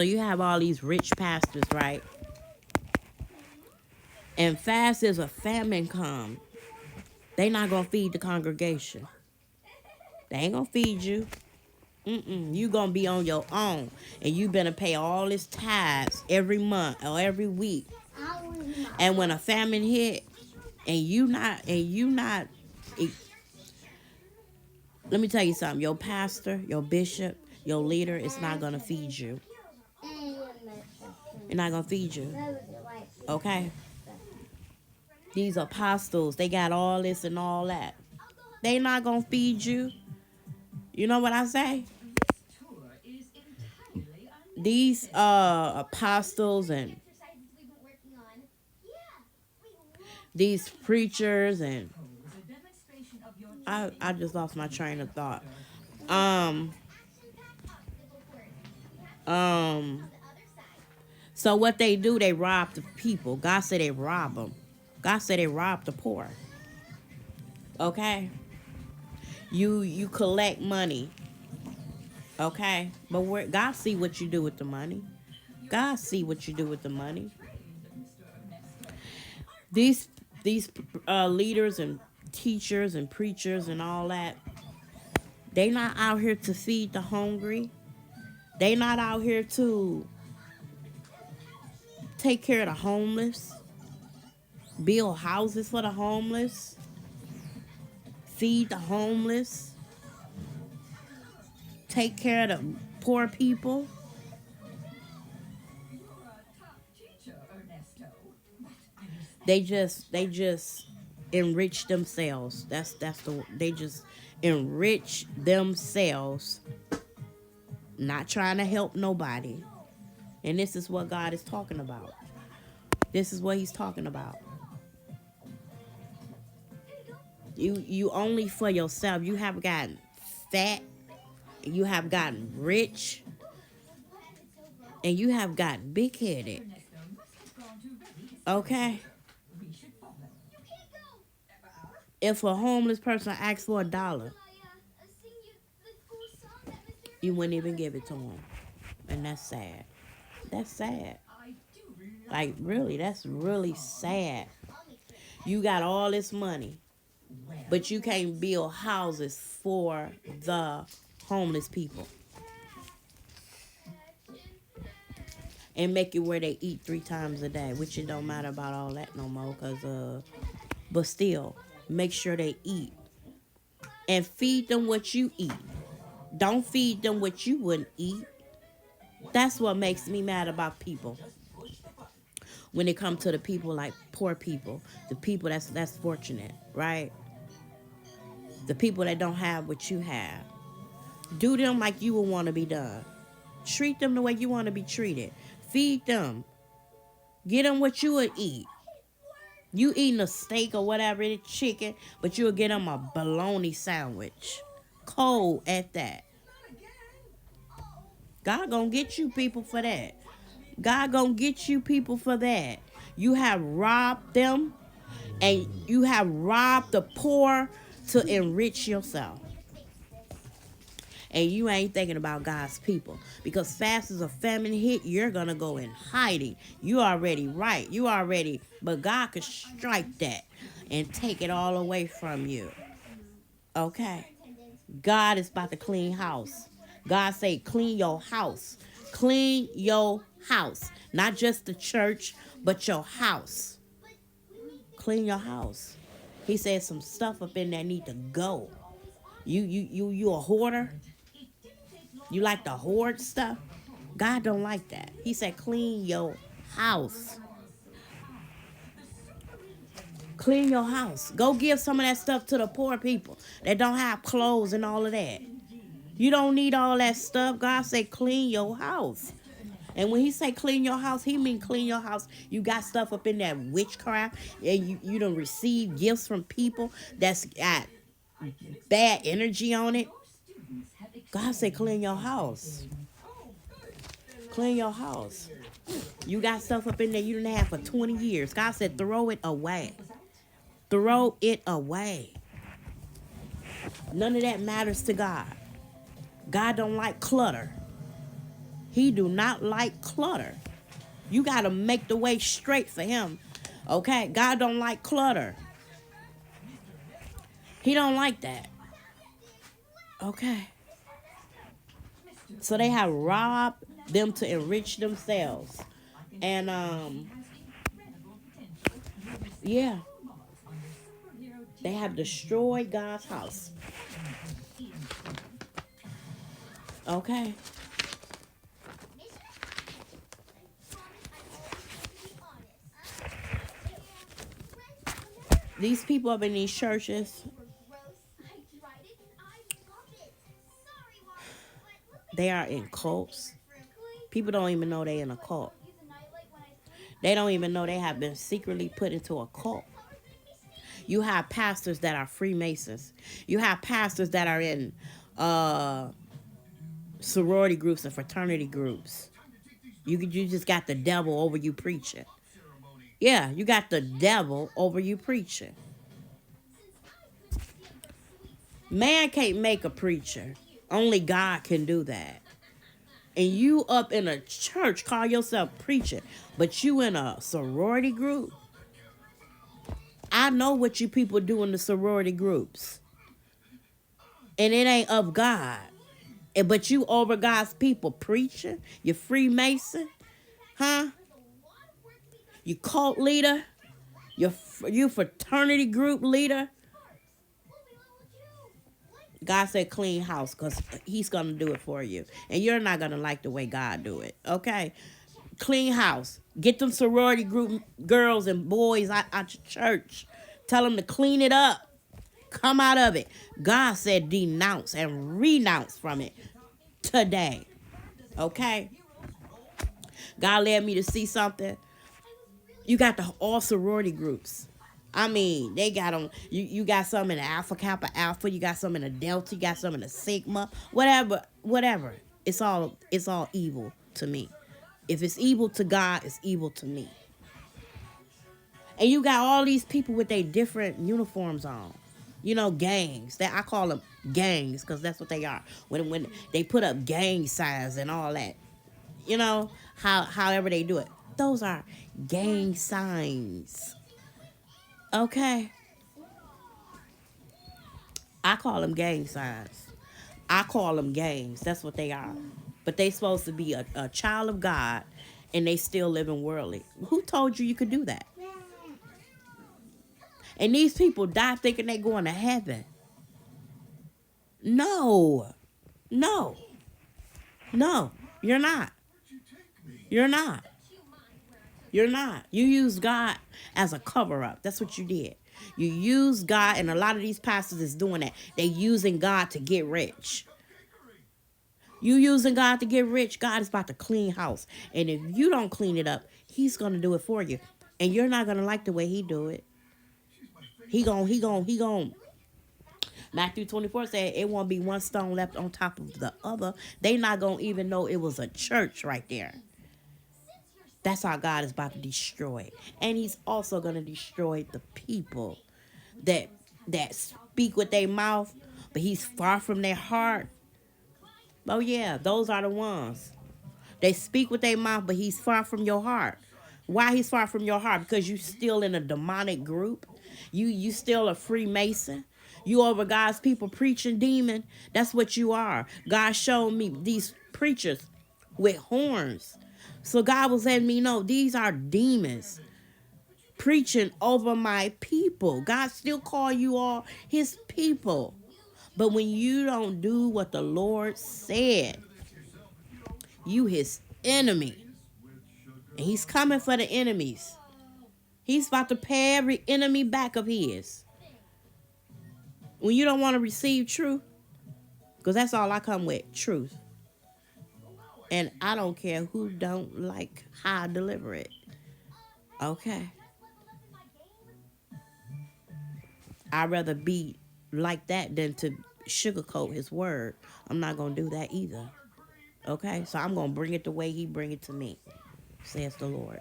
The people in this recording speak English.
So you have all these rich pastors, right? And fast as a famine come, they not gonna feed the congregation. They ain't gonna feed you. You gonna be on your own, and you better pay all this tithes every month or every week. And when a famine hit, and you not, it, let me tell you something. Your pastor, your bishop, your leader is not gonna feed you. They're not gonna feed you. Okay. These apostles, they got all this and all that. They not gonna feed you. You know what I say? These apostles and these preachers and I just lost my train of thought. Um um so what they do, they rob the people. God said they rob them. God said they rob the poor. Okay? You collect money. Okay? But where God see what you do with the money. God see what you do with the money. These leaders and teachers and preachers and all that, they not out here to feed the hungry. They not out here to take care of the homeless, build houses for the homeless, feed the homeless, take care of the poor people. They just enrich themselves. They just enrich themselves, not trying to help nobody. And this is what God is talking about. This is what he's talking about. You only for yourself. You have gotten fat, you have gotten rich, and you have gotten big headed. Okay? If a homeless person asks for $1, you wouldn't even give it to them. And that's sad. That's sad. Like, really, that's really sad. You got all this money, but you can't build houses for the homeless people and make it where they eat 3 times a day, which it don't matter about all that no more, but still, make sure they eat and feed them what you eat. Don't feed them what you wouldn't eat. That's what makes me mad about people. When it comes to the people like poor people, the people that's fortunate, right? The people that don't have what you have. Do them like you would want to be done. Treat them the way you want to be treated. Feed them. Get them what you would eat. You eating a steak or whatever it is, chicken, but you'll get them a bologna sandwich. Cold at that. God gonna get you people for that. God gonna get you people for that. You have robbed them, and you have robbed the poor to enrich yourself. And you ain't thinking about God's people. Because fast as a famine hit, you're going to go in hiding. You already right. But God could strike that and take it all away from you. Okay? God is about to clean house. God say, clean your house. Clean your house. Not just the church, but your house. Clean your house. He said some stuff up in there need to go. You a hoarder? You like to hoard stuff? God don't like that. He said, clean your house. Clean your house. Go give some of that stuff to the poor people that don't have clothes and all of that. You don't need all that stuff. God said, clean your house. And when he say clean your house, he mean clean your house. You got stuff up in that witchcraft, and you don't receive gifts from people that's got bad energy on it. God said, clean your house. Clean your house. You got stuff up in there you didn't have for 20 years. God said, throw it away. Throw it away. None of that matters to God. God don't like clutter. He do not like clutter. You got to make the way straight for him. Okay? God don't like clutter. He don't like that. Okay? So they have robbed them to enrich themselves. And yeah, they have destroyed God's house. Okay? These people up in these churches, they are in cults. People don't even know they in a cult. They don't even know they have been secretly put into a cult. You have pastors that are Freemasons. You have pastors that are in sorority groups and fraternity groups. You just got the devil over you preaching. Yeah, you got the devil over you preaching. Man can't make a preacher. Only God can do that. And you up in a church, call yourself preaching, but you in a sorority group. I know what you people do in the sorority groups. And it ain't of God. But you over God's people preaching. You Freemason. Huh? You cult leader. You fraternity group leader. God said clean house because he's going to do it for you. And you're not going to like the way God do it. Okay? Clean house. Get them sorority group girls and boys out your church. Tell them to clean it up. Come out of it. God said denounce and renounce from it today. Okay? God led me to see something. You got all sorority groups. I mean, they got them. You got some in the Alpha Kappa Alpha. You got some in the Delta. You got some in the Sigma. Whatever. It's all evil to me. If it's evil to God, it's evil to me. And you got all these people with their different uniforms on. You know, gangs. I call them gangs because that's what they are. When they put up gang signs and all that. You know, however they do it. Those are gang signs. Okay? I call them gang signs. I call them gangs. That's what they are. But they supposed to be a child of God and they still living worldly. Who told you could do that? And these people die thinking they going to heaven. No. You're not. You're not. You use God as a cover-up. That's what you did. You use God, and a lot of these pastors is doing that. They using God to get rich. You using God to get rich, God is about to clean house. And if you don't clean it up, he's going to do it for you. And you're not going to like the way he do it. He gon' Matthew 24 said it won't be one stone left on top of the other. They not going to even know it was a church right there. That's how God is about to destroy it. And he's also going to destroy the people that speak with their mouth, but he's far from their heart. Oh, yeah, those are the ones. They speak with their mouth, but he's far from your heart. Why he's far from your heart? Because you still in a demonic group. You still a Freemason. You over God's people preaching demon. That's what you are. God showed me these preachers with horns. So God was letting me know these are demons preaching over my people. God still call you all his people. But when you don't do what the Lord said, you his enemy. And he's coming for the enemies. He's about to pay every enemy back of his. When you don't want to receive truth, because that's all I come with, truth. And I don't care who don't like how I deliver it. Okay. I'd rather be like that than to sugarcoat his word. I'm not going to do that either. Okay? So I'm going to bring it the way he bring it to me, says the Lord.